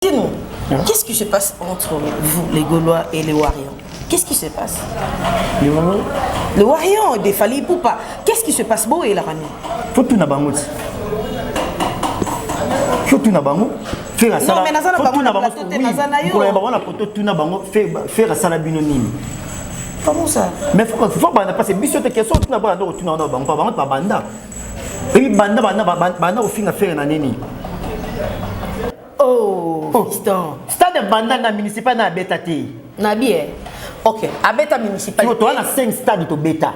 Dis-nous, qu'est-ce qui se passe entre vous, les Gaulois et les Warians? Qu'est-ce qui se passe? Le Warian de Fally Ipupa. Qu'est-ce qui se passe, Bo et la Rani? Faut tout n'abango. Faut tout n'abango. Faire la salle. Non, mais Nazana Bango na plateau te Nazana yo. Pour les bango na plateau tout n'abango. Faire la salle binonime. Comment ça? Mais faut pas passer. Biso te question tout n'abango tout n'abango. Pas bango pas banda. Et banda au fin à faire na nini. Oh, fiston. Stade banda na municipal na beta te. Na bien. Ok, à beta municipal. Tu as 5 stades de beta.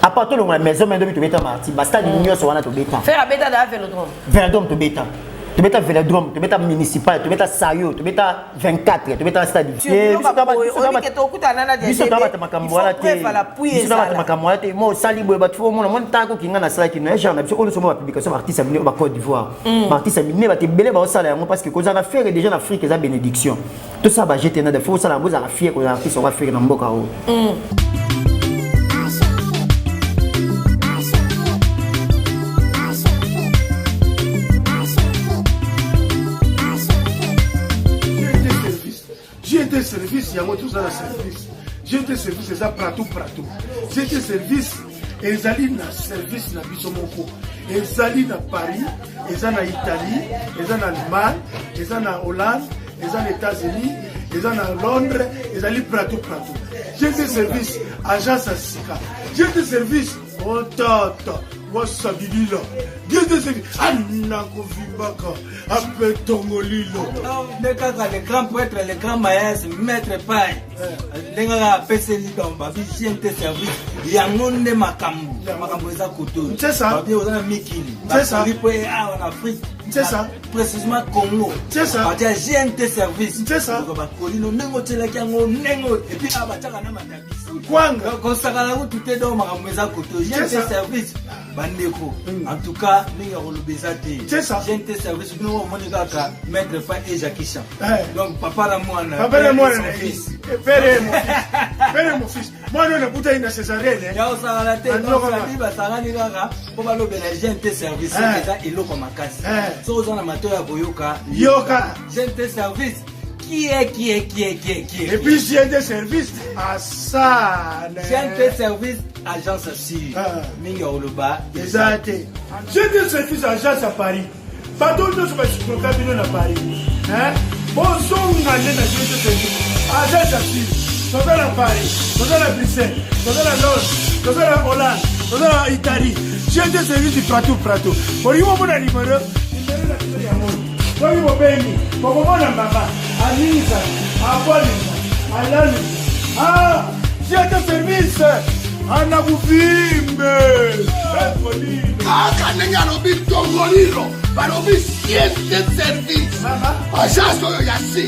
À part tout la maison, mais de beta marti. Stade d'union sur la beta. Faire à beta dans Vélodrome. Vélodrome to beta. Tu beta Vélodrome, tu beta municipal, tu beta Sayo, tu beta 24, tu beta stade. Tu es moi sali boy bat fo mon mon tako kinga na sala kino genre na biso ko somo publication artiste abine ba Côte d'Ivoire. Artiste abine ba te belé ba sala yango parce que ko za na faire déjà en Afrique za bénédiction. Tout ça ba jeter na de fo sala ngoza la fier ko artiste on va faire na mboka o. J'ai des services, il y a tout ça dans service. J'ai des services, c'est ça partout. J'ai des services, et ils allaient dans service dans Bisomoko. Ils allaient dans Paris, ils allaient en Italie, ils allaient en Allemagne, ils allaient en Hollande, ils allaient aux États-Unis, ils allaient en Londres, ils allaient partout. J'ai des services, agence à Sika. J'ai des services, oh tata, wasabilila. J'ai des services, Anako Vibaka, Apé Tongolilo. Le grand prêtre, le grand maïs, maître paille. Les gars, PC Lidamba, Vicente Service, Yangonde Makambu, Makambu Zakuto. C'est ça. C'est ça. En Afrique. C'est ça. Précisément Congo. C'est ça. GNT Service. C'est ça. Et puis, Kwanga. Consacrez tout est dans Makambu Zakuto. GNT Service. Bandeko. En tout cas, c'est ça. GNT Service, nous avons maître paille et Jackie Chan. Donc, papa la moine. Papa la moine. Père et mon fils. Moi, je ne peux pas Césarien. Il y a aussi la tête. On va l'obéir à GNT Service. C'est il comme un casse. Si vous avez un amateur à Boyoka, Yoka. GNT Service. Qui est. Et puis GNT Service à ça. GNT Service, agence assise. Minga Oloba. Exact. GNT Service, agence à Paris. Pas tout le monde va à Paris. Bon, son on a GNT Service. Agence assise. Nous sommes à Paris, nous sommes à Bruxelles, nous sommes à Londres, nous sommes à Hollande, nous sommes à Italie. J'ai des services du prato. Pour lui, on a un numéro, pour lui, on paye. Pour moi, on a Baba, à Nisa, à Paulina, à Lali. Ah, j'ai des services. On a Boubimbe. Ah, Kanenya Lobi Tongolilo, Balobi Siente Service. Agence Yassi.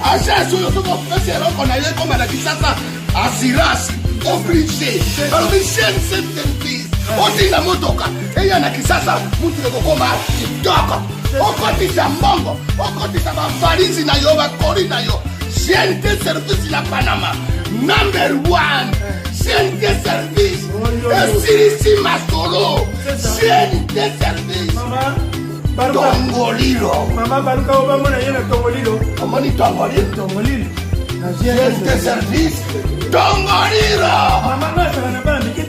Agence qu'on a eu comme à la Kisasa, assurance, obligé. Alors, les chaînes service. On dit la motoka. Et il y a la Kisasa, vous pouvez comme un TikTok. On continue à Mongo. On continue à Valise na yo, à Corina yo. Chaîne de service la Panama. Number 1. Chaîne de service. Et Sirisi Masolo. Chaîne de service. Tongolilo. Maman, Baluka Obama, il y a Tongolilo. Comment dit Tongolilo? J'ai service. Tongolilo. Maman, ça n'a pas indiqué.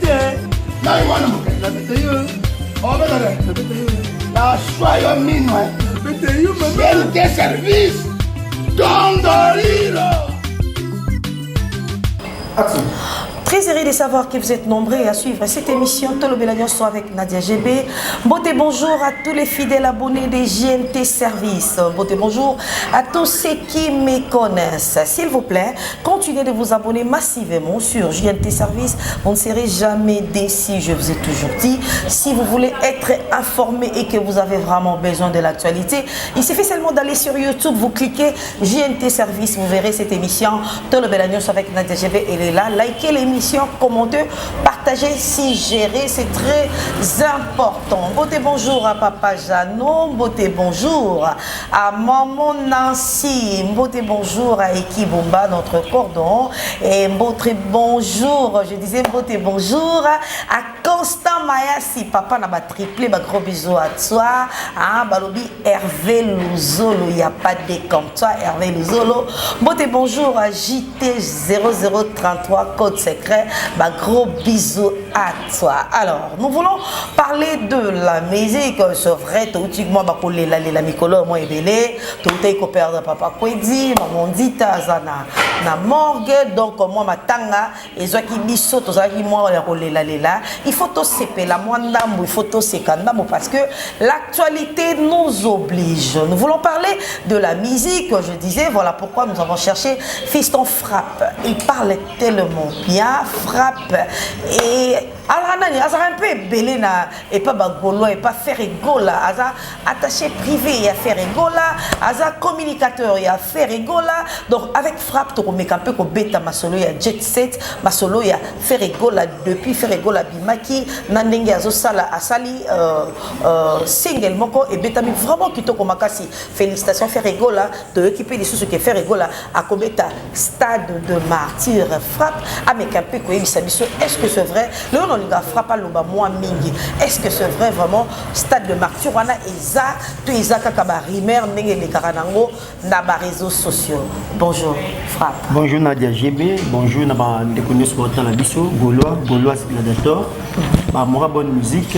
Non, il va nous la bête. Oh, la soyons minoué. J'ai service. Tongolilo. Action. Très heureux de savoir que vous êtes nombreux à suivre cette émission Tolo Belagnos avec Nadia GB. Beauté bonjour à tous les fidèles abonnés de GNT Service. Beauté bonjour à tous ceux qui me connaissent. S'il vous plaît, continuez de vous abonner massivement sur GNT Service. Vous ne serez jamais déçus, je vous ai toujours dit. Si vous voulez être informé et que vous avez vraiment besoin de l'actualité, il suffit seulement d'aller sur YouTube, vous cliquez GNT Service, vous verrez cette émission Tolo Belagnos avec Nadia GB. Elle est là. Likez l'émission. Commentez, partagez, si gérer, c'est très important. Beauté bonjour à Papa Jeannot, beauté bonjour à Maman Nancy, beauté bonjour à Eki Bomba, notre cordon, et beauté bonjour, je disais beauté bonjour à Constant Mayasi, papa n'a pas triplé, gros bisous à toi. Hein, balobi Hervé Luzolo, il n'y a pas de comme toi, Hervé Luzolo. Bonjour à JT0033, code secret. Gros bisous à toi. Alors, nous voulons parler de la musique. C'est vrai, tout moi, la Mikolo, moi, Ebele, tout est coopère de papa Kwedi, maman Dita, na morgue, donc moi, ma tanga, et ce qui biso, tout ça qui moi, il faut tout séparer la moindre, il faut tout séparer parce que l'actualité nous oblige. Nous voulons parler de la musique, je disais, voilà pourquoi nous avons cherché Fiston Frappe. Il parle tellement bien, Frappe, et alors, un peu belé et pas bagolo et pas faire rigola, attaché privé et à faire rigola, communicateur et à faire rigola. Donc avec Frappe, tu remets un peu comme bêta ma solo ya jet set, ma solo ya faire rigola depuis faire rigola bimaki, nanenge azo sala asali single moko et bêta mais vraiment qui to komakasi. Félicitations faire rigola de équiper des sous qui faire rigola à kobeta stade de martyr Frappe avec un peu quoi est-ce que c'est vrai le Frappe loba moi mingi. Est-ce que c'est vrai vraiment stade de martyr wana eza to eza kaka ba rimer ndenge le karanango na ba réseaux sociaux. Bonjour Frappe. Bonjour Nadia GB, bonjour na ba ndekone sportant la biso, Gaulois gladiateur. Ba mora bonne musique,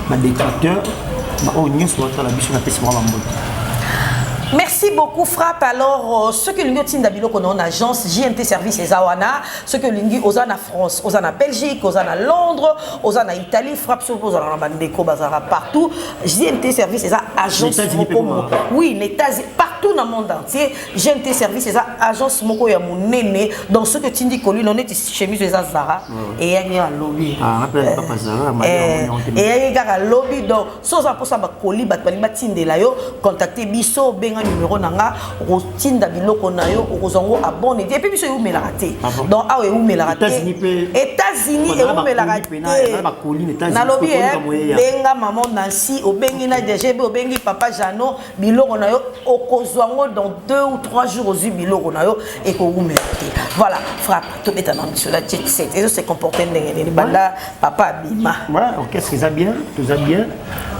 ma détracteur, ma news sportant la biso na pesi moi mbote. Merci beaucoup Frappe. Alors, ce que l'Union Tindabilo qu'on a en agence, JNT Service et Zawana, ce que l'Union aux en France, aux en Belgique, aux en Londres, aux en Italie, Frappe sur aux en Bandeko, Bazara partout. JNT Service et agence Moko. Oui, les États-Unis partout dans le monde entier. JNT Service et agence Moko ya mon néné dans ce que Tindi Koli, on est chemise de Zara et il y a un lobby. Ah, rappelle pas Zara, et il y a un lobby donc sans apposer ba Koli, batbalima Tinde la yo, contacter Biso Benga numéro nanga rotinda biloko na yo okozango abonné et puis biso yo mela raté donc ah yo mela raté États-Unis et yo mela raté na lobby benga maman Nancy obengi na DGB obengi papa Jano biloko na yo okozango dans 2 ou 3 jours aux biloko na yo et ko mela raté voilà Frappe tout est en sur la jet set et se comporter ndenge ni banda papa Bima voilà qu'est-ce que ça bien tout ça bien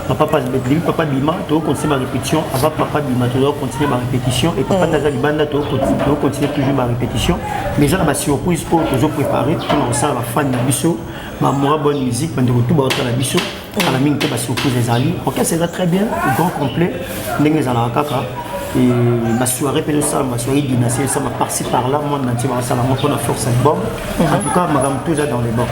papa Bima tu continues ma répétition avant papa Bima tu dois continuer ma répétition et papa Taza Banda tu dois continuer toujours ma répétition mais j'ai la surprise pour que je prépare pour ça la fan de biso ma mora bonne musique mais de tout ba la biso à la mine que ba surprise les ali OK c'est très bien grand complet ndenge za la kaka et ma soirée peut ça ma soirée dynastie ça m'a passé par là moi entier ça la montre la force album en tout cas ma tout ça dans les bons.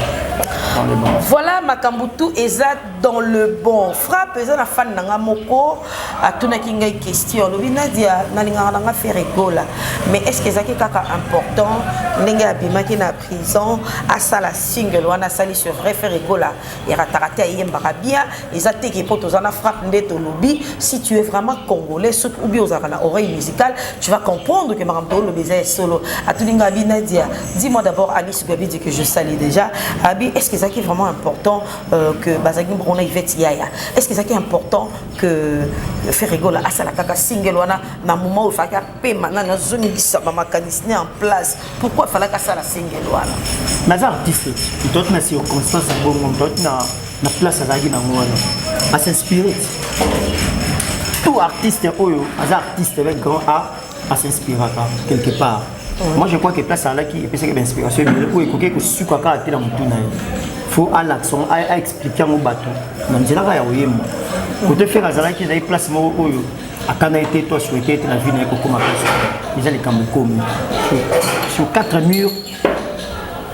Voilà Makambutu Eza dans le bon. Frappe Eza na fan nanga moko atuna kinga question lobi Nadia nalinga nanga faire rigola mais est-ce que ezaki kaka important ndenge abimaki na prison asala single wana sali sur vrai faire rigola et ratarate ayembaka bien eza teke poto zana Frappe ndeto lobi si tu es vraiment congolais ou bien aux na oreille musicale tu vas comprendre que Makambutu le baiser solo atuninga bi Nadia dis-moi d'abord Alice Gabi dit que je salue déjà Abi est-ce que ça qui est vraiment important que Bazagim Brona Yvette Yaya est-ce que ça qui est important que faire rigoler à la kaka single wana na moment où il fallait payer maintenant na zone qui ça mama canisné en place pourquoi il fallait que ça la single wana naza artiste il doit na circonstance bon doit na place azaki na mwana à s'inspirer tout artiste oyo az artiste avec grand A à s'inspirer quelque part. Moi je crois que place à là qui est l'inspiration pour écouter que ce quoi caractère dans tout naï faut à l'action à expliquer mon bateau dans dire là ya oyemo pour te faire azala qui est place mo oyo akana été toi souhaité la vie na ko ma place ils allaient comme comme sur 4 murs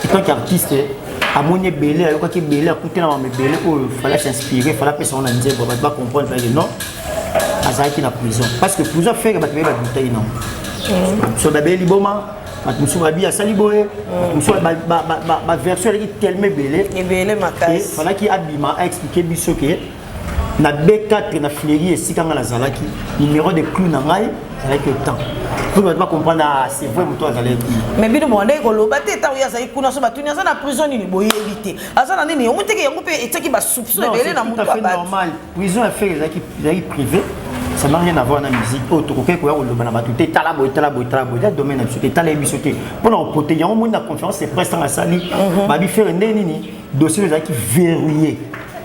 et tant qu'artiste à mon belé à quoi qui belé à côté na me belé oyo fallait s'inspirer fallait personne en dire va comprendre non azala qui na prison parce que prison faire ba la bouteille non so babé liboma matmusu babi asali boye musu ba version est tellement belle et belle makasi fala ki abima a expliquer biso que na B4 na fleuri et sikanga la zalaki numéro de clou na ngai avec le temps pour ne pas comprendre c'est vrai pour toi d'aller mais bino monde ko loba teta ya sai kuna so batuni asa na prison ni boye éviter asa na nini omuteke yango pe etaki ba soupçon belle na mutu ba normal prison a fait les privé ça n'a rien à voir dans la musique. Autre que quoi, on le banaba tout est talabo, le domaine absolu, talabo sauté. Pour nous protéger, on a confiance, c'est presque dans la salle. Babi faire un nini, dossier qui verrouillé.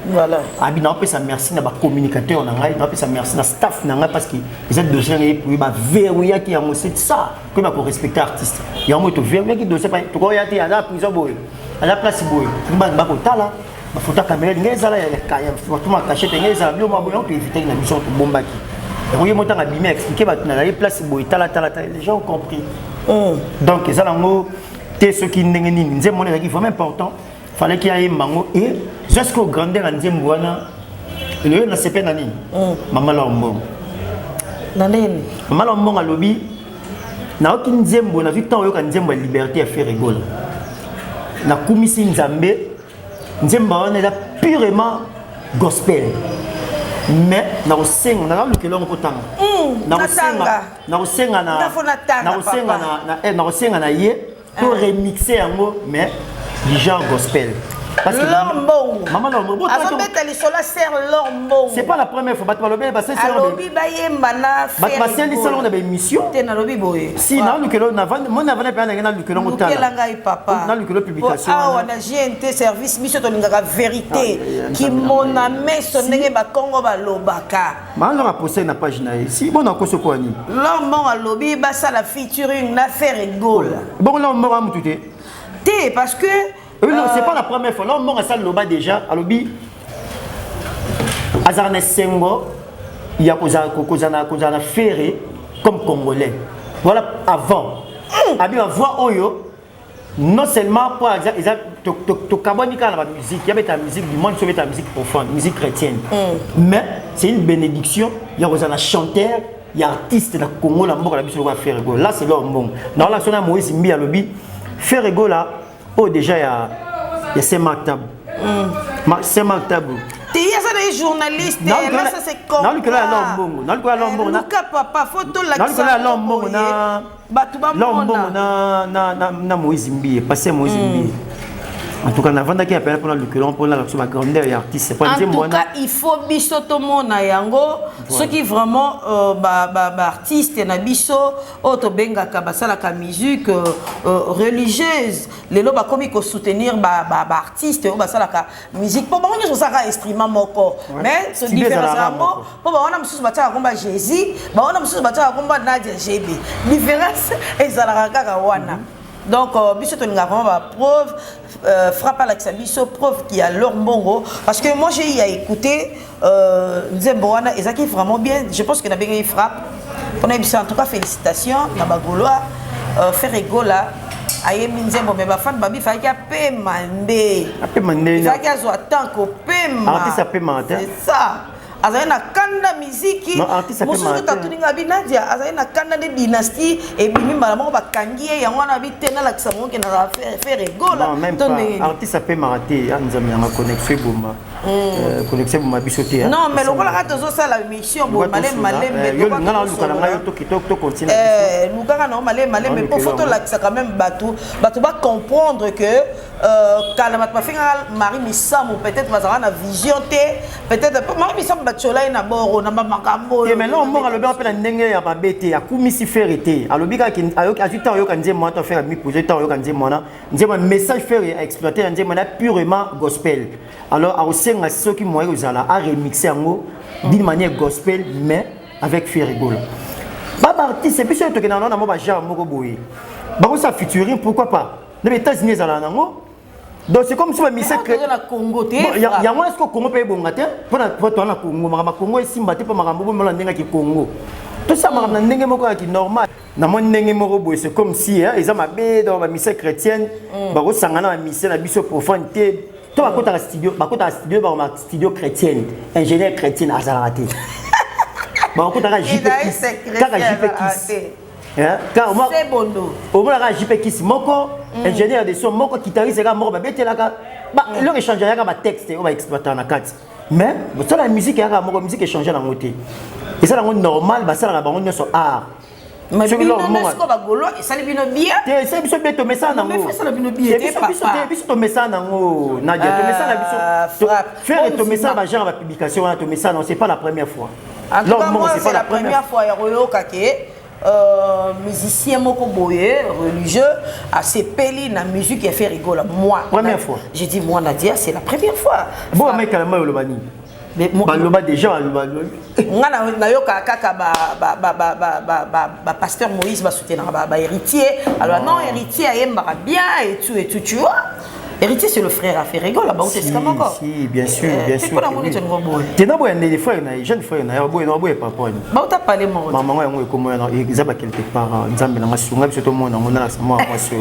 Voilà. Abi na pesa merci na ba communicateur na ngai, na pesa merci na staff na ngai parce que les autres dossiers pour ba verrouiller qui a mo c'est ça que ba ko respecter artiste. Ya mo to verrouiller qui dossier pas to ko ya ti ala prison boy. Ala place boy. Ba ko tala ba photo caméra ngeza la ya tout ma cachette ngeza bio ma boy on peut éviter na mission to bombaki. Et vous montant à bimé expliquer ba na la place boy tala les gens ont compris. Donc ça là mo té ce qui ndengeni nze mon qui vraiment important. Fallait qu'il y ait un mango et jusqu'au grandeur en Djembouana, le na sepe nani, maman l'homme. Nanen. Maman l'homme à lobby, na aucun Djembo, na vu tant au Djembo liberté à faire rigoler. Na kumisi Nzambe, Djembo est là purement gospel. Mais na oseng na le kelong potanga. Na osenga na ye pour remixer en mot mais du genre gospel. Parce que maman l'homme, c'est pas la première fois. C'est salon de émission. Si non, nous que l'on a vendu, mon avenir pas dans le que l'on a dans le que l'on publication. Ah, on a GNT service, mission de la vérité qui mon ami sonné ba Congo ba lobaka. Maman a posté une page na ici. Bon, on a quoi ce quoi ni? L'homme à lobby, bah ça la featuring na faire rigole. Bon, là on m'a tout parce que c'est pas la première fois. Là, on a ça le loba déjà. À l'obi, Azarne Sengo, il y a Kozana Ferré comme Congolais. Voilà avant. Abi voix Oyo, non seulement pour la musique, il y avait la musique du monde, il y avait la musique profonde, musique chrétienne. Mais c'est une bénédiction. Il y a Kozana chanteur, il y a artiste de Congo, la mort, la musique va faire rigolo. Là, c'est leur bon. Dans la sonne Moïse Mbi à l'obi, faire rigolo là. Oh, déjà, il y a Saint-Marc-Tabou. Saint-Marc-Tabou. Tu es journaliste, là, ça c'est comme ça. Papa, photo là, en tout cas, avant qu'il appelle pour le colon pour la grandeur et artiste. En tout cas, il faut bisoto mona yango. Ceux qui vraiment artistes et nabiso, auto benga kabasala ka musique religieuse. Les loba comme il faut soutenir artistes et basala ka musique. Pour moi, on ça ka instrument moko. Mais ce différence pour moi, on a monsieur bataka komba Jésus, on a monsieur bataka komba Nadia GB. Différence ezala ka wana. Donc, biso to nga vraiment preuve frappe à l'axabiso preuve qu'il y a leur bongo parce que moi j'ai écouté Nzemboana et ça qui est vraiment bien. Je pense que n'a bien frappe. On a eu en tout cas félicitations na bagoloa faire rigola ayemi Nzembo mais ba fan babi fa ka pemande. Il fa ka zo tant ko pema. Artiste pema. C'est ça. Azana kanda miziki mususu tatuninga binadia azana kanda de dynastie et bimi malamu bakangie yango na bitena la kisamu ke na faire rigola artiste a fait marater anzami na connexion boma connexion boma bisoté non mais lokola ka tozo sala mission bo malem mais yo ngala lukala ngayo to continue lukaka no malem mais pour photo là ça quand même batu va comprendre que kalama pa finga Marie Misamo peut-être bazara na vision té peut-être Marie Misamo bachola na boro na makambo mais non mo alobi apela ndenge ya babete ya kumisi ferité alobi ka ki ayoka ajuta yoka nzembo to faire mi poser temps yoka nzembo na nzembo message faire exploiter nzembo na purement gospel alors a osenga soki moyo uzala a remixer yango d'une manière gospel mais avec faire rigolo baba artiste puis surtout que na mo ba genre moko boye ba ko ça featuring pourquoi pas les États-Unis zala nango. Donc c'est comme si on misait que Congo té. Il y a moins que Congo paye bon gâteau. Pour toi na Congo, ma Congo est si mbaté pour ma rambo mo la ndenga ki Congo. Tout ça ma na ndenge moko ki normal. Na mon ndenge moko boy c'est comme si hein, ils ont ma bé dans ma mission chrétienne, ba ko sangana ma mission na biso profonité. To ba ko ta studio, ba ma studio chrétienne, ingénieur chrétien azalate. Ba ko ta JP. C'est bon. Au moins la JP qui moko ingénieur de son moko guitariste ga moko ba betela ka ba leur échanger ya ba texte on va exploiter na carte mais ça la musique ya moko musique échanger na ngoté et ça la normal ba ça la ba on so art mais bino mesko ba golo et ça le bino bien c'est biso beto message na ngo mais ça le bino bien biso to message na ngo Nadia to message na biso faire to message ba genre ba publication na to message non c'est pas la première fois en tout cas moi c'est la première fois ya royo kake musicien moko boye religieux a sepeli na musique qui a fait rigoler moi. Première fois. J'ai dit moi Nadia c'est la première fois. Bon mec à la main le bani. Mais loba déjà ngana na yo kaka ba pasteur Moïse va soutenir ba héritier. Alors non héritier ayemba bien et tout tu vois. Héritier c'est le frère à faire rigoler là-bas c'est comme encore. Si bien sûr bien sûr. Tu n'as pas des frères na jeune frère na boy na boy papa ni. Ba uta parler mon. Maman yango comme na exaba quelque part nzambe na masunga biso to mona ngona na sama maso.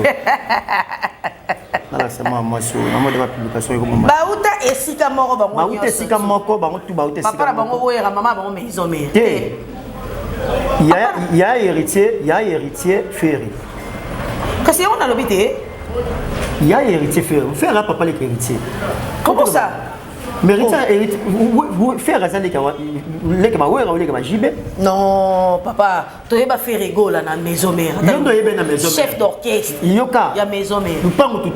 Na sama maso na mo de publication ko mama. Ba uta esika moko bango. Ba uta esika moko bango tu ba uta esika. Papa bango oyera maman bango maison mais. Il y a héritier Ferry. Qu'est-ce qu'on a l'habité? Il y a héritier Ferry. Ferry là papa les héritier. Comment ça? Héritier Ferry ça les kama wera ou les kama jibe. Non papa, tu es pas fait rigolo là dans maison mère. Chef d'orchestre. Yoka. Ya maison mère. Nous pas tout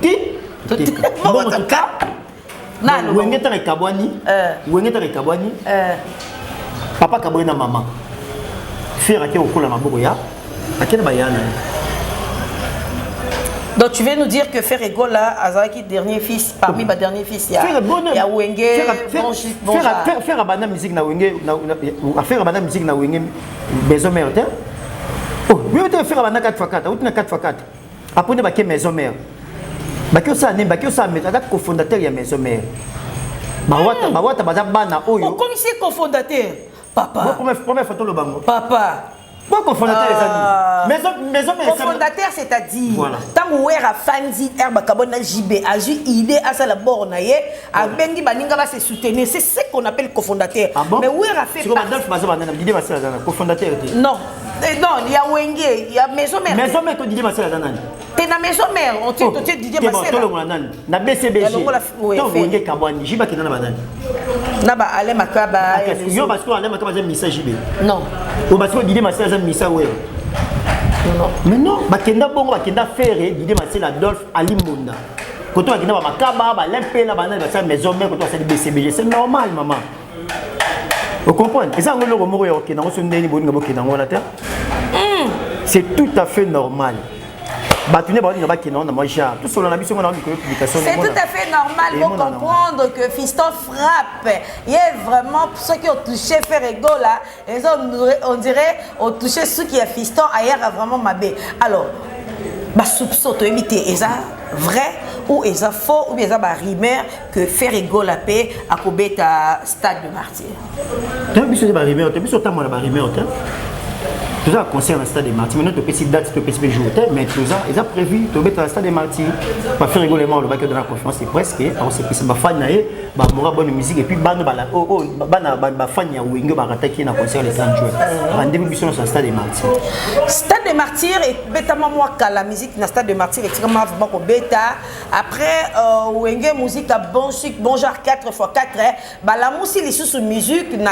Bon en tout cas. Na no. Wengeta na kabwani. Wengeta na kabwani. Papa kabwani na maman. Ferry qui okola maboko ya. Akena bayana. Donc tu veux nous dire que Ferrego là, Azaki dernier fils parmi mes derniers fils il y a Wenge, faire abandon musique na Wenge, faire abandon musique na Wenge, maison mère. Oh, oui tu faire abandon 4x4, ou tu na 4x4. Après ne ba ke maison mère. Ba ke ça ne ba ke ça mais avec cofondateur ya maison mère. Ba wata baza bana oyo. Oh comme c'est cofondateur. Papa. Première photo le bango. Papa. Bon cofondateur les amis. Maison cofondateur c'est-à-dire voilà. Tant ouera fanzi herba kabona JB a eu idée à ça la borne a bengi baninga va se soutenir c'est ce qu'on appelle cofondateur. Ah bon? Mais ouera fait cofondateur. Non. Non, il y a Wenge, il y a maison mère. Maison mère que Didier Massé là nan. T'es na maison mère, on tient Didier Massé. Na BCBG. To Wenge kabwani, jiba kina na banani. Na ba ale makaba. Yo parce que ale makaba za misa jibe. Non. O parce que Didier Massé za misa ouais. Non. Mais non, bakenda bongo bakenda faire Didier Massé la Dolph Ali Munda. Quand on a bakenda ba makaba ba lempe la banane ba sa maison mère quand on a dit BCBG, c'est normal maman. Vous comprenez? C'est tout à fait normal. C'est tout à fait normal pour comprendre que Fiston frappe. Il y a vraiment ceux qui ont touché Ferrego là, on dirait ont touché ceux qui ont Fiston ailleurs a vraiment mabé. Alors, soupçon tu éviter est ça vrai ou est ça faux ou bien ça rumeur que Ferrego la paix à Kobeta stade de martyr. Tu as vu ce rumeur, tu as vu ce temps moi la rumeur tout ça concerne le stade des martyrs. Maintenant, tu peux petite date, tu peux petit jour, mais tout ça, ils ont prévu de mettre le stade des martyrs. Pas faire régulièrement le bac de la conférence, c'est presque. Alors c'est plus ma fan naé, bah mora bonne musique et puis bah fan ya Wenge bah attaquer na concert les 30 juin. Rendez-vous sur le stade des martyrs. Stade des martyrs et bêta moi la musique na stade des martyrs et vraiment vraiment bêta. Après Wenge musique à bon chic, bon genre 4x4 bah la musique les sous musique na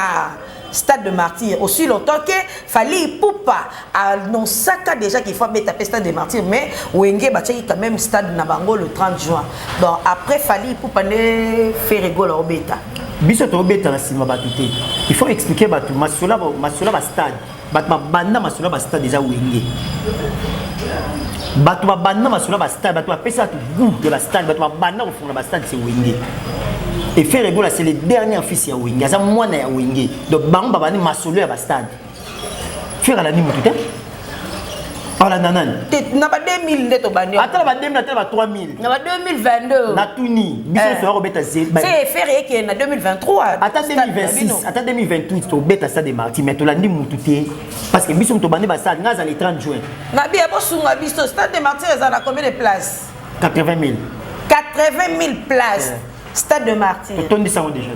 stade de martyrs aussi longtemps que fallait poupa annoncer déjà qu'il faut mettre stade de martyrs mais Wenge bâti quand même stade na bango le 30 juin donc après fallait poupa ne faire rigoler au bêta biso to bêta na sima batuté il faut expliquer batu masula ba stade batu banda masula ba stade déjà Wenge batu banda masula ba stade batu pesa tout goût de la stade batu banda au fond de la stade c'est Wenge. Et Ferrego là c'est le dernier fils ya Wenge. Ça moi na ya Wenge. Donc bango baba ni masolo ya ba stade. Faire la ni mutu te. Ala nanan. Na ba 2000 neto bandi. Attends ba 2000 attends ba 3000. Na ba 2022. Na tuni. Biso so robeta c'est. C'est faire que na 2023. Attends 2026, attends 2028 to beta stade de Martyrs mais to la ni mutu te. Parce que biso to bandi ba stade ngaza le 30 juin. Na bia bo sunga biso stade de Martyrs ça a combien de places? 80 000. 80 000 places. Stade de Martyrs. Tu tournes ça déjà.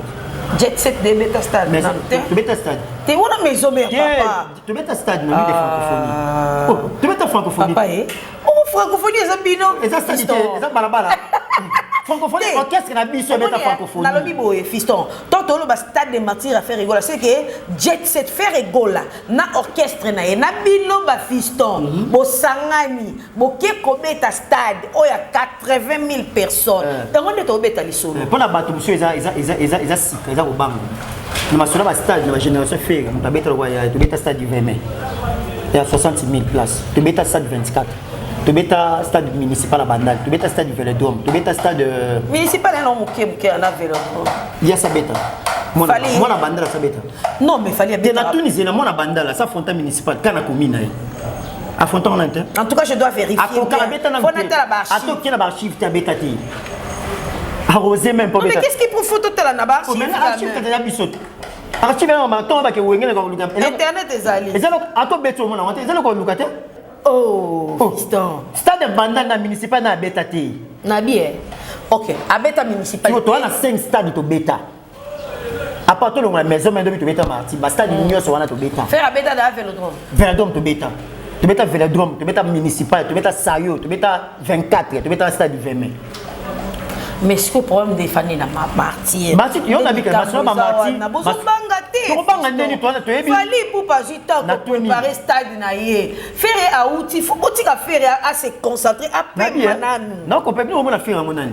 Jet set de bêta stade. Mais tu bêta stade. T'es où dans maison mère papa? Tu bêta stade non de francophonie. Oh, tu bêta francophonie. Papa oh francophonie ça bino. Et ça stade ça balabala. Francophonie orchestre na biso bêta francophonie. Na lobi boye fiston. Toto lo ba stade de Martyrs à faire rigola c'est que jet set faire rigola na orchestre na na bino ba fiston. Bo sangani, bo ke kobeta stade o ya 80 000 personnes. Tango de to beta lisolo. Pour la bato monsieur ils au banc. Nous ma stade la génération fait on tabeta le royal to beta stade du 20 mai. Il y a 60 000 places. Tu mets à stade 24. Tu mets à stade municipal à Bandal. Tu mets à stade Vélodrome. Tu mets à stade. Municipal, non, ok, on a Vélodrome. Il y a ça bêta. Moi, la Bandal, ça bêta. Non, mais il fallait bien. La Tunisie, moi, la Bandal, ça frontal municipal. Quand la commune. À frontal, on entend. En tout cas, je dois vérifier. À frontal, faut noter la archive. À tout qui est la archive, tu as bêta. Arrosé même pas bêta. Mais qu'est-ce qui pour photo de la archive? Maintenant, archive, tu as déjà bisou. Archive, on va tomber avec Internet est allé. Et ça, à toi, bêta, on a ça, on a oh, fiston. Stade Bandal municipal na bêta té. Na bien. OK, à bêta municipal. Tu as 5 stades de bêta. À part tout la maison mais de bêta marti, ba stade union so wana to bêta. Faire à bêta da Vélodrome. Vélodrome to bêta. Tu bêta Vélodrome, tu bêta municipal, tu bêta Sayo, tu bêta 24, tu bêta stade 20 mai. Mais ce que problème des fans na marti. Marti, on a vu que marti na marti. Na bozo banga té. Tu banga ndeni to na to yebi. Fali pour pas juta pour préparer stade na yé. Faire à outil, faut outil ka faire à se concentrer à peine mananu. Non, ko pepe no mona faire monani.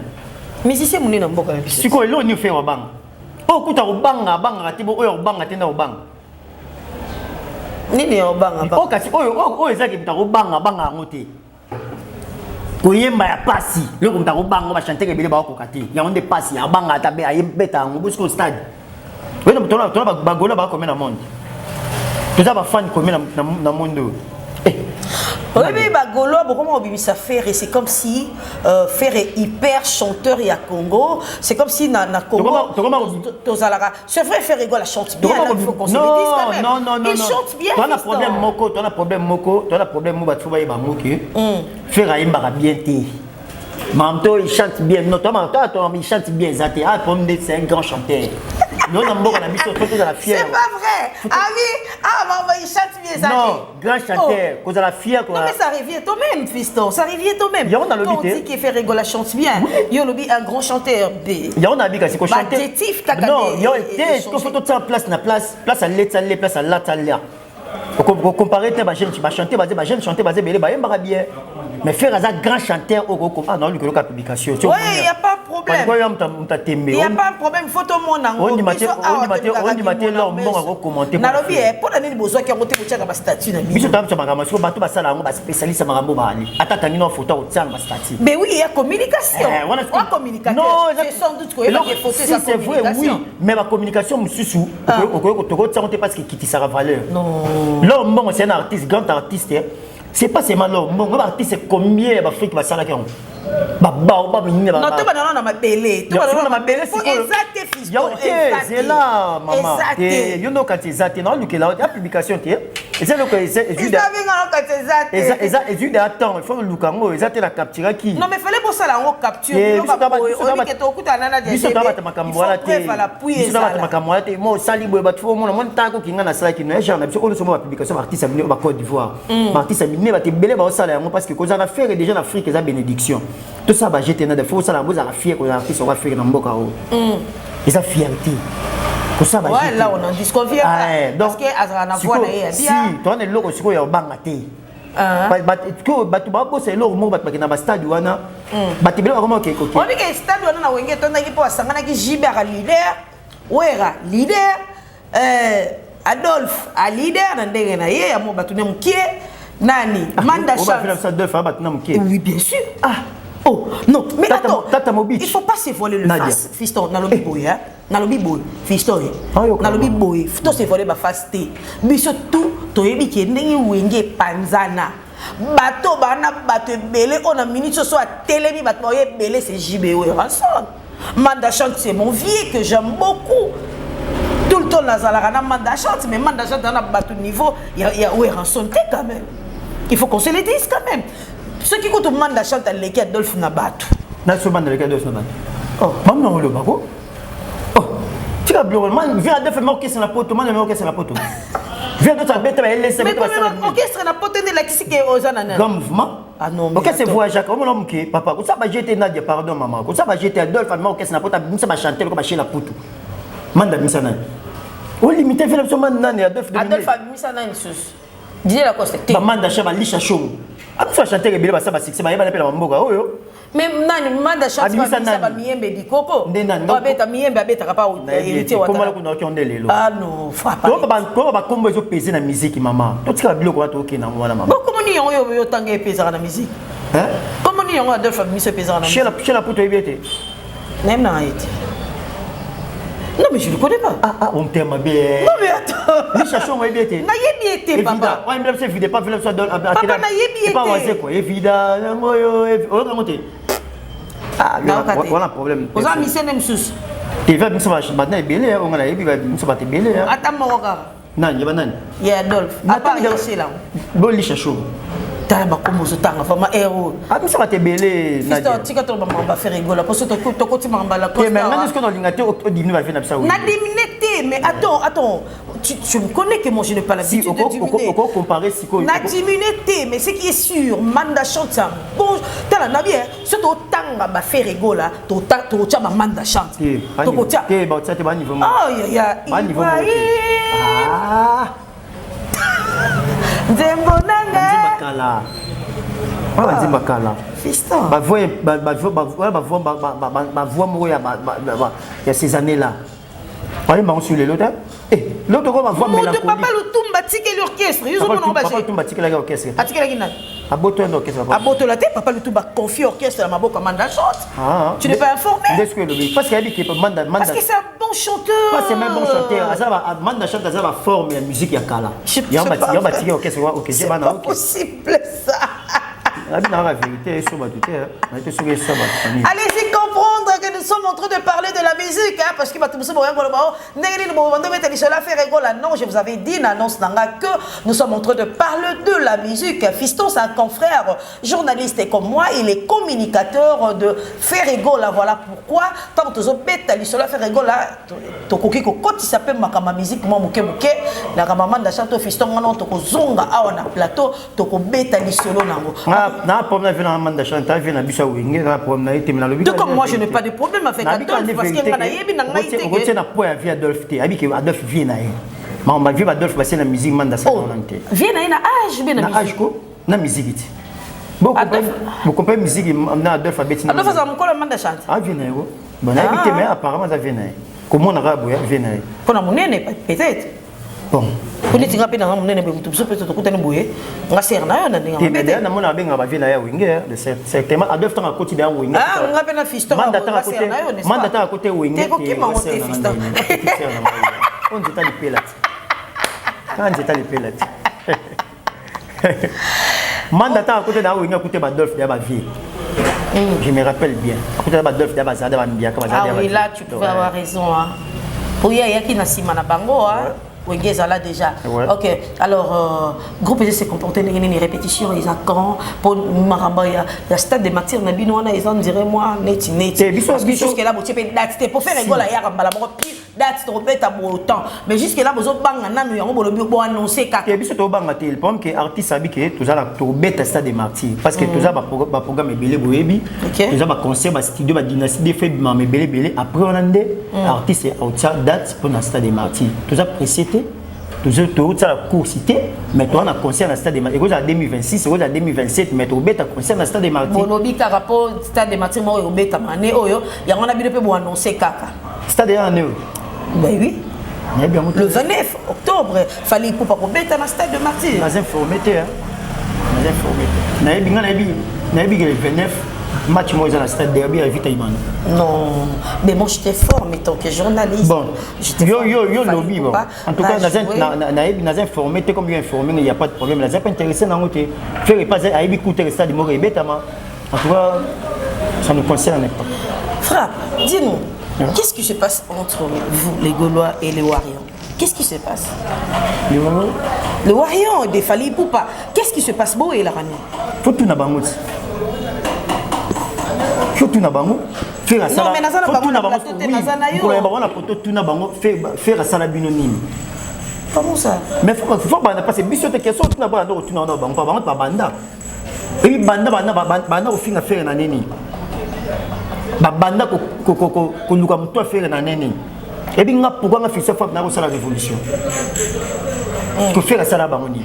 Mais si c'est mon na mboka na biso. Siko elo ni faire banga. O kuta obanga banga tibo oyo obanga tena obanga. Nini obanga ba. O kasi oyo ezaki mta obanga banga ngote. Koyemba ya pasi loko mta obanga ba chanter ebele ba ko kati. Ya onde pasi ya banga tabe ayebeta ngo busco stade. Wena mtona ba gola ba combien na monde. Toza ba fan combien na monde. Oui, mais Bagolo, comment on ça faire et c'est comme si faire est hyper chanteur et à Congo, c'est comme si na Congo, c'est vrai faire rigole, chante bien, il faut qu'on se le dise quand même. Non, il chante bien. Tu as un problème moko, tu as un problème moko, tu as un problème moko, tu vas y moquer. Faire aimba bien té. Mamto il chante bien, non, toi il chante bien, Zate. Ah, c'est un grand chanteur. Non, non, non, c'est pas vrai. Ah oui, maman, il chante bien ça. Non, grand chanteur, cause à la fière. Non, mais ça revient toi-même, fiston. Ça revient toi-même. Quand on dit qu'il fait rigoler, chante bien. Il y a un grand chanteur. Il y a un habit qui chante. Non, il y a un faut tout ça en place, place à l'état, place à l'attalia. Pour comparer, tu vas chanter, bien. Mais faire un grand chanteur au non, lui, la publication. Oui, il n'y a pas de problème. Il n'y a pas de problème. Photo mon angle. On y maté là, on va commenter. Nalobi, pour l'année, besoin qu'il y ait un statut. Mais je t'ai dit, je vais pas ça là, on va spécialiste à Mali. Attends, tu as une photo au tien, statut. Mais oui, il y a communication. On communication. Non, c'est sans doute qu'il y a des photos. Si c'est vrai, oui. Mais la communication, je suis parce qu'il ça la valeur. Non. Là, c'est un artiste, grand artiste. C'est pas seulement l'homme, mon artiste c'est combien d'Afrique va s'arrêter. Non, tu vas dans ma belle. Tu vas dans ma belle. C'est là, maman. You know quand c'est ça, non, il y a la publication. Et c'est le que c'est juste. Et juste attends, il faut le Lukango, ils attendent la capture qui. Non mais fallait pour ça la capture. Moi sali boy bat fo mon tanko kinga na sala ki no genre na biso on publication artiste amine au Côte d'Ivoire. Artiste amine ba te belé ba sala parce que cause en affaire déjà en Afrique ça bénédiction. Tout ça va jeter na de faut ça la vous a fier que l'artiste va faire dans mboka o. Et ça fierté. Ça va jeter. Ouais là on en disconvient parce que azana voix na bien. Si, toi on est loco siko ya banga te. C'est là où tu as un stade. Tu as un stade leader. Adolphe, leader. Nani, Manda oui, bien sûr. Oh, non, mais attends, il ne faut pas se voiler le face. Fiston, dans le biboy, fiston, dans le biboy, faut se voiler ma face. Mais surtout, tu es dit que panzana. Bateau, bateau, belé, on a minute ce soir, télé, bateau, belé, c'est JBO et rançon. Manda chante, c'est mon vieux que j'aime beaucoup. Tout le temps, Nazarana, Manda chante, mais Manda chante dans un bateau niveau, il y a où est rançon quand même. Il faut qu'on se le dise quand même. Ceux qui comptent Manda chante à l'équipe Adolphe Nabatou. National de l'équipe Adolphe Nabatou. Oh, maman, le bago. Oh, tu as bleu, man, viens à faire orchestre la poteau, man, orchestre la poteau. Viens de ta bête, elle laisse. Mais orchestre la poteau de la qui est aux ananas. Grand mouvement. Ah non, mais. Ok, c'est voix Jacques, on l'a dit, papa, ça va jeter Nadia, pardon, maman. Ça va jeter Adolphe, orchestre la poteau, ça va chanter comme chez la poteau. Manda Misana. On limite, fait l'option Manda et Adolphe. Adolphe a mis ça dans une sauce. Didier Lacoste. Manda Chaba Lisha Show. Après chanter Rebelle ça va succès ba yeba la mboka oyo. Même nani Manda Chaba ba miembe di koko. Ba beta miembe abeta ka pa hérité wa. Comment la kuna ki onde lelo. Ah non, frappe. To ba kombo zo peser na musique maman. To tika biloko wa to ke na mwana maman. Comment ni yo tanga peser na musique? Hein? Comment ni yo Adolphe mi se peser na musique? Chez la puto yebete. Même na été. Non mais je ne le connais pas. Ah, on t'aime bien. Non mais attends. Les cherchons ont bien été. Na yebi été papa. Ouais, même c'est vidé pas film ça donne. Papa na yebi été. Pas ouais quoi, évidemment moyo. On va monter. Ah, voilà problème. Vous avez mis ça même sous. Tu vas ça maintenant est belé, on a yebi va ça va te belé. Attends moi regarde. Non, il va non. Il y a Adolphe. Attends ici là. Bon les cherchons. Tala bakombo so tanga fama héros. Ah, ça va te belé. Fisto tika to maman va faire rigoler parce que to koti mamba la costa. Mais maintenant est-ce qu'on a l'ingati au diminuer va faire ça oui. Na diminué mais attends, tu me connais que moi je n'ai pas l'habitude de diminuer. On comparer si quoi. Na diminué mais ce qui est sûr, Manda chante ça. Bon, tala na bien, surtout tanga va faire rigoler, to chama Manda chante. To kotia. Te ba ça te ba niveau. Ah ya. Ba niveau. Ah. Nzembo nanga. Kala. Pas Nzemba Kala. Fiston. Ba voix moi il y a ces années là. Allez on sur les l'autre. Eh, l'autre quoi ma voix mélancolique. Papa Lutumba tike l'orchestre. Ils ont mon Papa Lutumba tike l'orchestre. Atike la guinane. Aboto un orchestre. Aboto la tête papa Lutumba confie orchestre à Maboko Manda chante. Ah. Tu n'es pas informé? Qu'est-ce que le parce qu'il a dit que Manda. Parce que c'est un bon chanteur. Pas c'est même bon chanteur. Ça va Manda chante ça va forme la musique ya Kala. Il y a un tike orchestre OK, c'est pas possible ça. La vérité sur ma allez-y comprendre que nous sommes en train de parler de la musique hein, parce que non, je vous avais dit l'annonce que nous sommes en train de parler de la musique. Fiston, c'est un confrère journaliste comme moi, il est communicateur de Ferregola. Voilà pourquoi tant que tu as dit cela Ferregola, tu quand il s'appelle ma musique moi muke la maman d'achat Fiston on to zonga awana plateau to ko betali solo nango. Na problème avec la Manda chante vient na biso wenge na problème na été na lobi. Tout comme moi je n'ai pas de problème avec Adolphe parce que na yebi na ngai te. On tient na point avec Adolphe te. Abi que Adolphe vient na. Mais on va vivre Adolphe parce que la musique Manda ça on te. Vient na âge bien na musique. Na âge ko na musique. Vous comprenez musique na Adolphe abeti na. Adolphe ça mon colle Manda chante. Ah vient na yo. Bon na habité mais apparemment ça vient na. Comment on arabe vient na. Pour la monnaie peut-être. Bon. Kuni tinga pe na monene be mutu so peut to kutani boye nga ser na yo na ndinga mabete na mona benga ba vina ya winge de certainement Adolphe tanga côté da winge ah nga pe na fiston manda tanga côté winge te ko ki ma wote fiston on dit ta li pelat quand dit ta li pelat manda tanga côté da winge côté ba Adolphe da ba vie je me rappelle bien côté ba Adolphe da ba za da ba mbia comme ça ah oui là tu peux avoir raison hein pour ya qui na sima na bango hein oui, là déjà. Ouais. Ok, alors, groupe s'est comporté dans une répétition, ils ont quand pour Maramba, il y a stade de matière, ils ont dirait moi, net. Jusque là, pour faire rigoler, il y a un balabon, date trop bête à autant. Mais jusque là, vous avez annoncé qu'à. Et puis, c'est au banc, le problème que l'artiste a dit que tout ça, trop bête à stade de martyrs. Parce que tout ça, le programme est belé, tout ça, le concert, le studio, la dynastie des faits, mais belé, après, on a dit, l'artiste est outside date pour le stade de martyrs. Tout ça, précédé. Tout ça la coursité mais toi on a concert dans le stade de Martyrs en 2026 en 2027 mais tu bête concert dans le stade de Martyrs bolobi ka rapport stade de Martyrs mo bête mané oyo ya on a bien peut annoncer kaka stade de année ben oui le 29 octobre fallait pour pas bête dans le stade de Martyrs nous informé na le 29 match moi dans le stade derby à Vitaïman. Non, mais moi j'étais fort mais tant que journaliste. Bon, yo lobby bon. En tout cas, dans informé comme bien informé, il y a pas de problème. Là, pas intéressé dans côté. Faire pas à écouter le stade moi bêtement. En tout cas, ça nous concerne pas. Frappe, dis-nous, qu'est-ce qui se passe entre vous les Gaulois et les Warians? Qu'est-ce qui se passe? Le Warian des Fally Ipupa. Qu'est-ce qui se passe beau et la rani? Faut tout na bangout. Tout na bango faire ça non mais nazana bango na bango pour les bango na poto tout na bango faire ça la binonine comment ça mais faut banda parce que biso te question tout na bango tout na bango pas bango pas banda et banda au fin à faire na nini ba banda ko luka muto faire na nini et bien pourquoi nga fisa faut na ko la révolution que faire ça la bango ni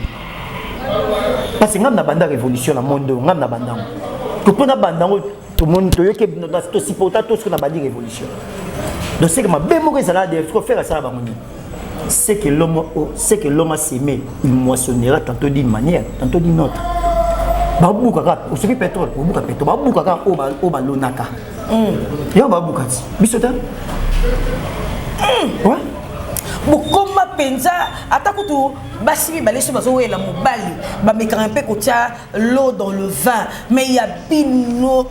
parce que ngam na banda révolution na monde ngam na banda ko pona banda tout le monde toyoke to supporter tout ce qu'on a bandi révolution donc c'est que ma bémo ezala de faut faire ça bango c'est que l'homme a sémé il moissonnera tantôt d'une manière tantôt d'une autre babukaka osoki pétrole obuka pétrole babukaka o balonaka yo babukati bisota ouais bokoma penza atakutu basi baleso bazowela mobali bameka un peu kotia l'eau dans le vin mais il y a bino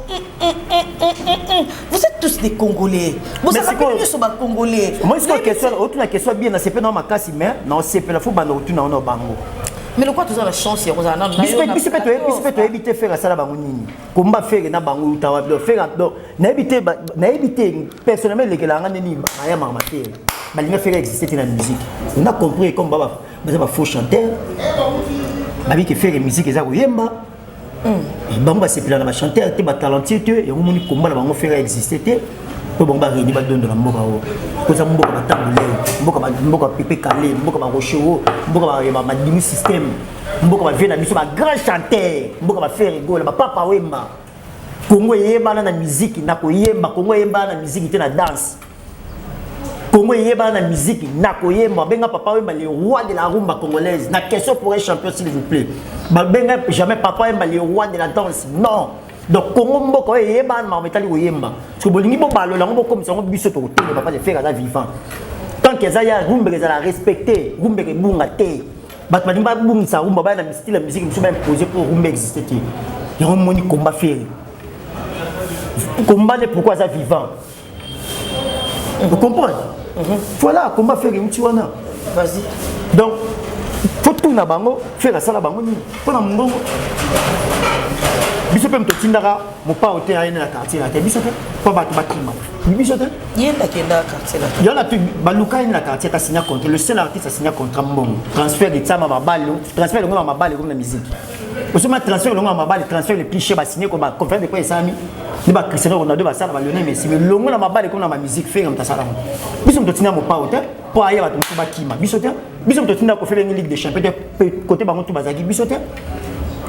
vous êtes tous des Congolais vous êtes tous des Congolais moi c'est une question bien na sepe na makasi mais na sepe la faut bana otuna ona bango mais le quoi tous la chance ya kozana na bisepe éviter faire ça la bango nini komba faire na bango utawa faire na éviter personnellement les kelanga nini aya mamater balinga faire exister dans la musique on a compris comme baba ba faux chanteur babi que faire musique eza koyemba bango ba sepela na ba chanteur te ba talentueux te et on moni komba na bango faire exister te to bango ba réuni ba dondo na mboka o koza mboka ba tambule mboka pepe calé mboka ba rochero mboka ba dimi système mboka ba vena biso ba grand chanteur mboka ba faire rigole ba papa wemba Congo yemba na musique na koyemba Congo yemba na musique te na danse Congo yeba na musique na koyemba benga papa wemba le roi de la rumba congolaise na question pour un champion s'il vous plaît benga jamais papa wemba le roi de la danse non donc Congo mboko yeba na metali koyemba parce que bolingi bo balo la ngombo comme ça ngombo biso to tele papa de faire à vivant tant que ça ya rumba que ça la respecter rumba que bunga te bat badimba bunga sa rumba ba na style la musique monsieur même posé pour rumba exister te y a un moni combat faire combat de pourquoi ça vivant vous comprenez. Voilà comment faire une tiwana. Vas-y. Donc, faut tout na bango, faire ça la bango ni. Pour na mungo. Biso pe mtotindaka mopa hotel aina na quartier la biso pe po ba bakima. Biso te. Yenda kenda quartier la. Yana tu baluka ina na quartier ta signer contrat. Le seul artiste a signé contrat mbongo. Transfert de tsama mabalo, transfert de ngoma mabalo comme la musique. Aussi ma transfert de ngoma mabalo, transfert le plus cher ba signer comme conférence de quoi sami. Ni ba Cristiano Ronaldo ba sala ba Lionel Messi mais longo na mabale comme na ma musique fait comme ta sala. Biso mtotina mopa hotel po aya ba tu bakima. Biso te. Biso mtotina ko faire une ligue des champions côté bango tu bazaki biso te.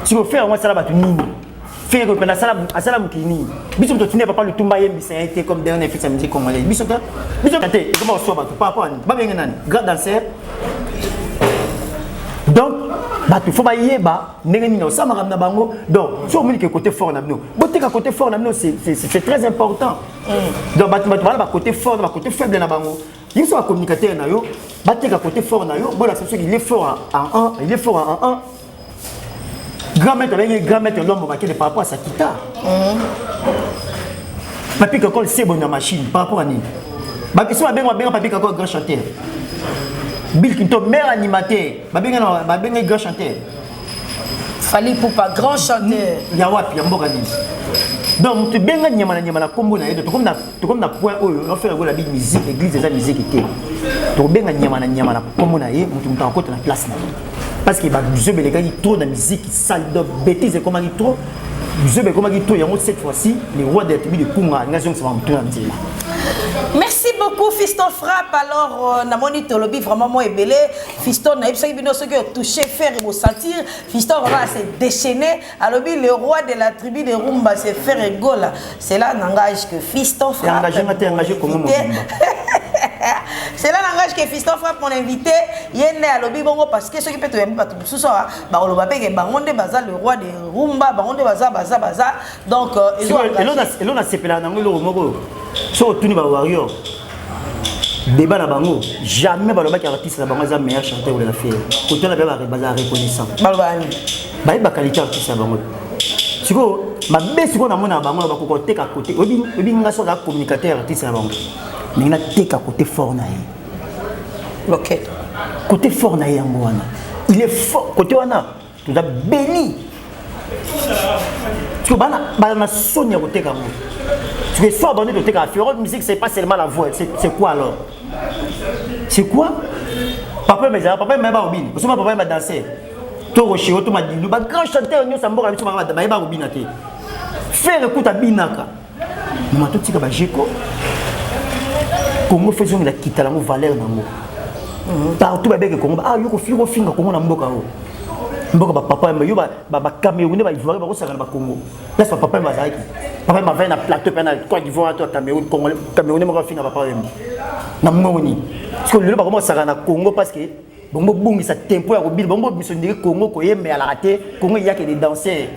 Si vous faites moi sala ba tu nini. Faire que la sala mukini. Biso mtotina papa le tumba yembi ça a été comme dernier fait sa musique congolaise. Biso te. Biso kate comment soit ba tu pas quoi. Ba benga nani. Grand danseur. Donc il faut yeba ndenge nini ça m'a na bango donc sur moni que côté fort na bino boté ka côté fort na bino c'est très important donc ba côté fort ba côté faible na bango il faut communicateur na yo baté ka côté fort na yo bon la c'est il est fort en 1 il est fort en 1 grand maître l'homme ba qui par rapport à sa guitare papi ka c'est bon na machine par rapport à ni ba question ba benga papi ka grand chanteur Bill Kinto, meilleur animateur, babenga grand chanteur. Fali Poupa, grand chanteur. Yawapi, Yambogani. Donc, tu benga nyamana combo na yedo, tu comme na point où on fait la musique, l'église des musique était. Tu benga nyamana combo na yedo, tu m'entends côté la place na. Parce que je vais les gars trop de musique, sale de bêtises, comment ils trop. Je vais comment ils trop, cette fois-ci, les rois des tribus de Kunga, nation ça va me tourner. Merci beaucoup Fiston Frappe. Alors namoni tolobi vraiment moi belé Fiston na ibsa bino ce que toucher faire et sentir Fiston va se déchaîner alors le roi de la tribu de Rumba c'est faire rigole c'est là n'engage que Fiston Frappe engagé comme c'est là n'engage que Fiston Frappe mon invité yene alobi bongo parce que ce qui peut te yamba tout ce soir ba oloba pe ke bangonde baza le roi de Rumba bangonde baza donc ils ont et l'on a sepela na ngolo moko so tuni ba warrior débat na bango jamais baloba ki artiste na bango za meilleur chanteur ou la faire autant la ba reconnaissant balbani ba qualité artiste na bango siko ma besiko na mona bango ba ko teka côté obi nga so la communicateur artiste na bango ninga teka côté fort na ye OK côté fort na ye yango wana il est fort côté wana tu as béni tu bana sonia côté ka mo tu es fort donné de teka faire musique c'est pas seulement la voix c'est quoi alors c'est quoi papa mais ba obine parce que papa m'a danser to rocher to ma dindu ba grand chanteur nyo samboka biso ba obina te faire écoute abinaka ma to tika ba jeko Congo faisons la quitte la valeur nango partout ba beke Congo yo ko finga Congo na mboka o Mboko papa yo ba Camerounais ba Ivoirien ba ko saka ba Congo. Là c'est papa mazaki. Papa m'a fait na plateau pe na Côte d'Ivoire to Cameroun Congolais Camerounais mo finga papa yemba. Na moni. Parce que le ba ko saka na Congo parce que bongo bungi sa tempo ya ko bil bongo biso ndiri Congo ko yemba ya la raté Congo il y a que des danseurs.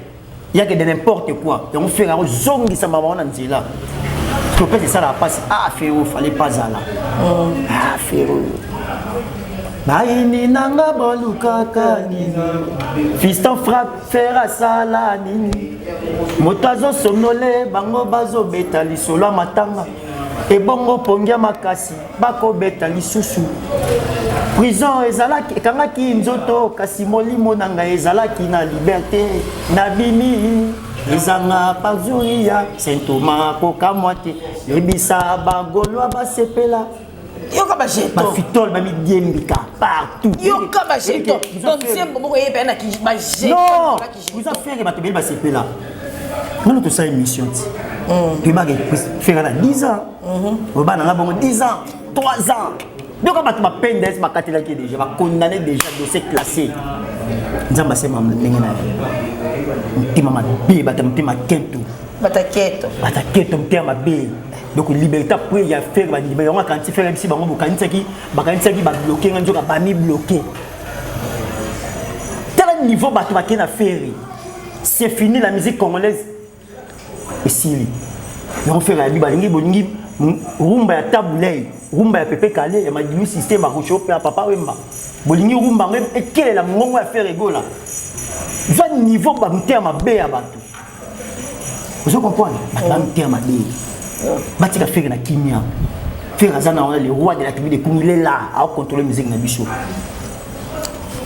Il y a que de n'importe quoi. Et on fait un zongi sa maman en Nzela. Parce que c'est ça la passe. Ah Féro, fallait pas ça là. Ah Féro. Baini nanga boluka kanini. Fiston frappe fera sala nini. Motazo somnolé bango bazo betali solo matanga. Et bongo pongia makasi bako betali susu. Prison ezalaki kangaki nzoto kasi molimo nanga ezalaki na liberté na bimi ezanga pazuria Saint-Thomas kokamwate lebisa bagolwa basepela yoka ba jeto ba fitol ba midiembika partout yoka ba jeto donc c'est bon yeba na ki ba jeto non vous a fait ba tebeli basepela nous tout ça émission tu vas faire là 10 ans on va na bongo 10 ans 3 ans. Donc, quand tu m'as peine d'être ma catégorie déjà, ma condamné déjà dossier classé. Nzamba c'est ma nengena. Ntima ma bé, batamtima kento. Bataketo. Bataketo mtia ma bé. Donc liberté après il y a faire ba libérer on quand tu faire ici bango bokanitsaki ba bloquer nganjoka ba mi bloquer. Tel niveau ba tu va ken affaire. C'est fini la musique congolaise. Et si on fait la bibalingi bolingi rumba ya tabulei rumba ya pepe kale ya madilu système a rochope ya papa wemba bolingi rumba ngem ekele la ngongo ya faire egola va niveau ba mter mabe ya bato vous comprenez ba mter mabe batika faire na kimia faire azana on le roi de la tribu de Congo il est là à contrôler musique na biso.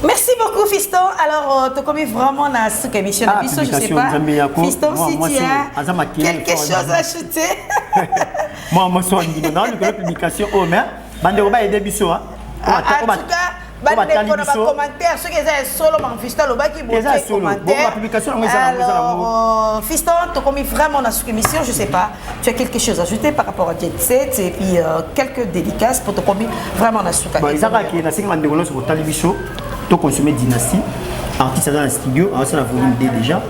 Merci beaucoup Fiston. Alors tu commis vraiment dans cette émission de biso, je sais pas. Fiston si tu as quelque chose à ajouter. Moi je suis dans la publication oh mais bande ba aider biso hein. En tout cas bande ko na ba commentaire ceux qui ont solo man Fiston lo ba ki bo commentaire. La publication alors Fiston tu commis vraiment dans cette émission, je sais pas. Tu as quelque chose à ajouter par rapport à Jet Set et puis quelques dédicaces pour te commis vraiment dans cette émission. Bon ça va qui na 5 mandengolo sur Talibiso. To consommer dynastie artiste dans le studio c'est la volume D déjà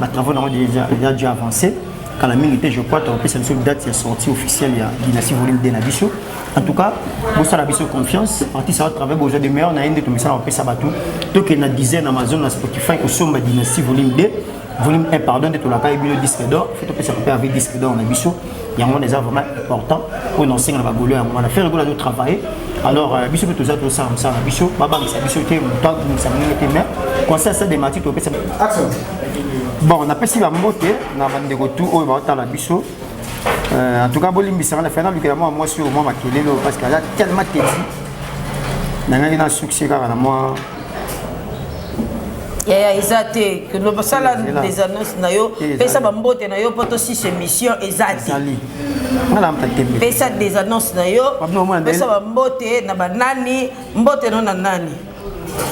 ma travaux ont déjà avancé quand la minute je crois tu as une date est sortie officielle il y a dynastie volume D na biso en tout cas bon ça la biso confiance artiste va travailler besoin de meilleur na inde to misala on peut ça batou to que na dizaine Amazon na Spotify ko somba dynastie volume D volume 1 pardon de to la kai bio disque d'or fait to ça peut avec disque d'or na biso il y a un des vraiment important pour nous enseigner la bagolo on va faire le travail. Alors, biso peut tous ça comme ça, biso, baba, ça biso était toi, nous sommes les mais concert ça des matières, tu peux ça. Bon, on a pas si la moto, na bande de retour, on va dans la biso. En tout cas, bolimbi ça la fin avec moi sur moi makelelo parce que là tellement téti. Nanga ina succès car na moi. Ya ezate que le sala des annonces na yo, pesa ba mbote na yo poto si émission ezate. Pesa des annonces na yo, pesa ba mbote na banani, mbote no na nani.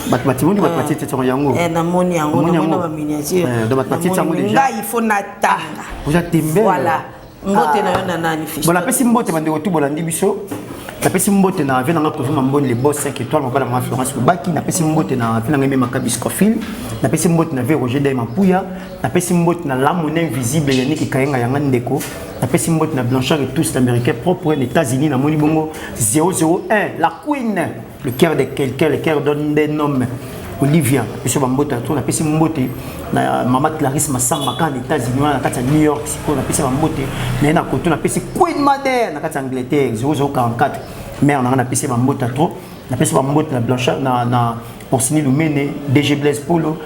Batmati tete yango. Na moni yango na ba miniature. De batmati yango déjà. Il faut natanga. Vous êtes tembe. Voilà. Mbote na yo na nani fiche. Bon la pesi mbote bande retour bolandi biso. La pesi mbote na vena nga profond mbone les boss 5 étoiles mobala ma Florence Baki na pesi mbote na vena nga mema Kabiscofil na pesi mbote na Roger Daima Pouya na pesi mbote na la monnaie invisible Yannick Kayenga yanga ndeko na pesi mbote na Blanchard et tous américains propre aux États-Unis na moni bongo 001 la queen le cœur de quelqu'un le cœur donne des noms Olivia monsieur Bambota tout na pesi mbote na maman Clarisse Massamba quand aux États-Unis na kata New York siko na pesi mbote na koto na pesi Queen Mother na kata Angleterre 0044 mais on a pesi mbote trop na pesi mbote na Blanchard na Orsini Lumene DG Blaise Polo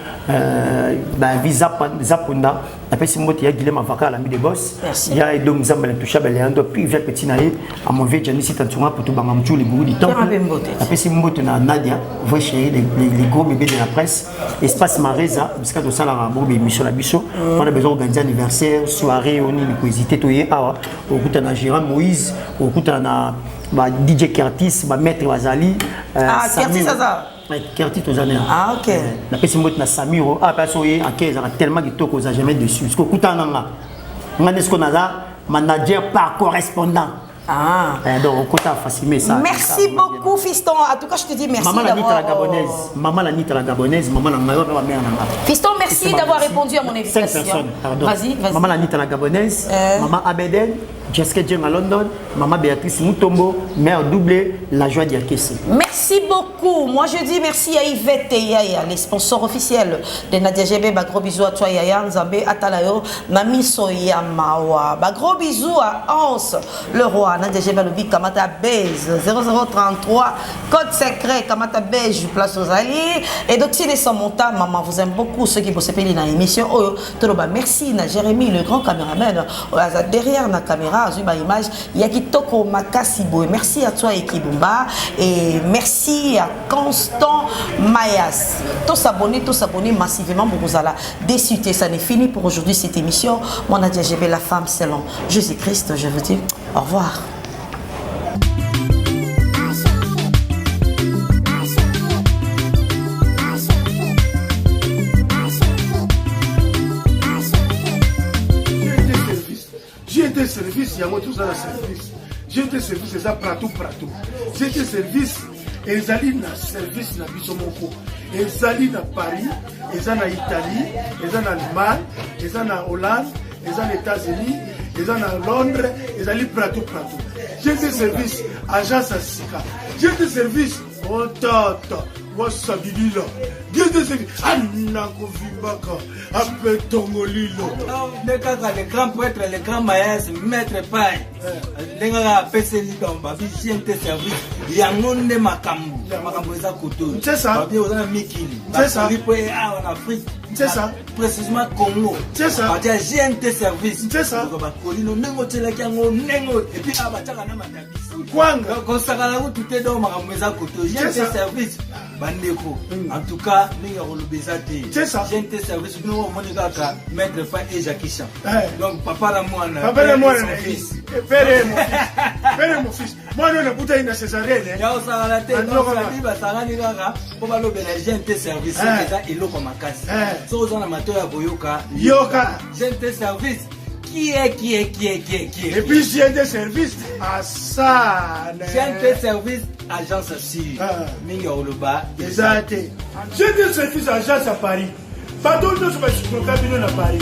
ba visa Zaponda na pesi mbote ya Guilhem Avaka l'ami de boss il y a Edom Zamba l'intouchable Leandro puis vient petit naé à mauvais Janice Tantunga pour tout bangamchou les gourous du temps na pesi mbote na Nadia vous chérie les gros bébés de la presse espace Mareza parce que ça la bon émission la biso on a besoin d'organiser anniversaire soirée on est ko hésiter toyer awa au kuta na Gérard Moïse au kuta na ba DJ Curtis ba maître Wazali Curtis ça Kerti tozana. Ah ok. La pesi mbote na Samiro a pasoye a 15 ans tellement que toko za jamais dessus. Parce que kutana nga. Nga nesko naza manager par correspondant. Ah. Donc, on compte à faciliter ça. Merci beaucoup, fiston. En tout cas, je te dis merci. Maman la d'avoir... la gabonaise. Maman la gabonaise. Maman la mère. Fiston, merci d'avoir répondu à mon invitation. 5 personnes, pardon. Vas-y. Maman la gabonaise. Maman Abeden. Jessica James à London, Maman Béatrice Moutombo, mère doublée, la joie d'Yakessi. Merci beaucoup. Moi, je dis merci à Yvette et Yaya, les sponsors officiels de Nadia GB. Gros bisous à toi, Yaya, Nzambe, Atalayo, Mami Soyamawa. Gros bisous à Hans, le roi, Nadia GB, Lobi, Kamata Bez, 0033, code secret, Kamata Beige, place aux alliés. Et donc, si les sont monta, maman vous aime beaucoup, ceux qui bossent dans l'émission. Merci, na Jérémy, le grand caméraman, derrière la caméra. Image, Yakitoko Makasibo. Merci à toi Ekibumba et merci à Constant Mayas. Tous s'abonner massivement pour vous alla désuter. Ça n'est fini pour aujourd'hui cette émission. Mon Nadia GB, la femme selon Jésus-Christ. Je vous dis au revoir. Service, il y a tout ça service. J'ai été service, c'est ça pratou. J'ai été service, et ils allaient dans service na Bisomoko. Ils allaient dans Paris, ils allaient en Italie, ils allaient en Allemagne, ils allaient en Hollande, ils allaient aux États-Unis, ils allaient à Londres, ils allaient pratou. J'ai été service, agence à Sika. J'ai été service, oh tata, wasabilila. J'ai été service, Anako Vibaka, appelle Tongolilo. L'écran pour être l'écran maïs, mettre paille. L'écran PC Lidamba, JNT service, Yangonde Makambu, Makambu Zakuto. C'est ça. C'est ça. En Afrique. C'est ça. Précisément Congo. C'est ça. JNT service. C'est ça. Et puis, Kwanga. Consacrez tout est dans Makambu Zakuto. JNT service. Bandeko. En tout cas, c'est ça. JNT service, nous avons mettre pas et Jackie Chan. Donc, papa la moine. Papa la moine. Père et mon fils. Moi, je n'ai pas une césarienne. Il y a aussi la tête. Donc, la Bible, ça va dire qu'on va l'obéir à JNT service. C'est ça, il est comme un casse. Si vous avez un amateur à Boyoka, Yoka. JNT service. Qui est Et puis JNT service à ça. JNT service, agence assise. Minga Oloba. Exact. JNT service, agence à Paris. Pas tout le monde se à Paris.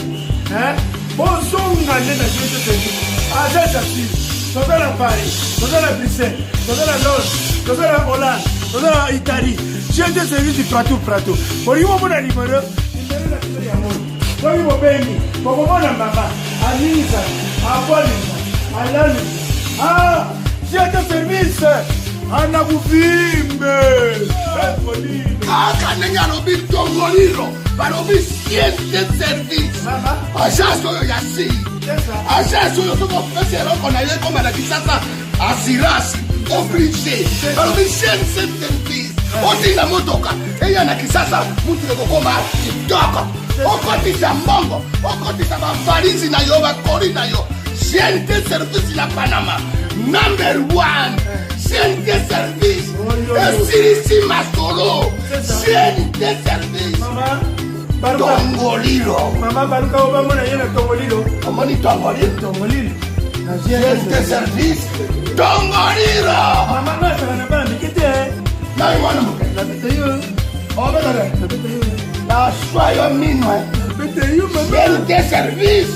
Bon, son année dans JNT service. Agence assise. Nous sommes à Paris. Nous sommes à Bruxelles. Nous sommes à Londres. Nous sommes à Hollande. Nous sommes à Italie. JNT service du pratou. Pour lui, on a un numéro. Kwa hiyo bengi, kwa kuona baba, Anisa, Apolisa, Alani. JNT service, anakuvimbe. Kanenga lobi Tongolilo, balobi JNT service. Agence oyo ya si. Agence oyo soko pese eloko na ye koma na Kisasa, assurance obligé. Balobi JNT service. Otinga motoka, eya na Kisasa, mutu ekokoma kitoko. Okotisa mbongo, okotisa bavalizi na yo, bakoli na yo. JNT service na Panama, #1. JNT service, esirisi masolo. JNT service, Tongolilo. Mama baluka obamona yena Tongolilo. Omoni Tongolilo. JNT service, Tongolilo. Mama nasa na bandi kete. Na iwana muke. La bete yo. Obedore. La bete yo. La soyo minwe. La bete yo mama. JNT service,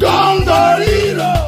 Tongolilo.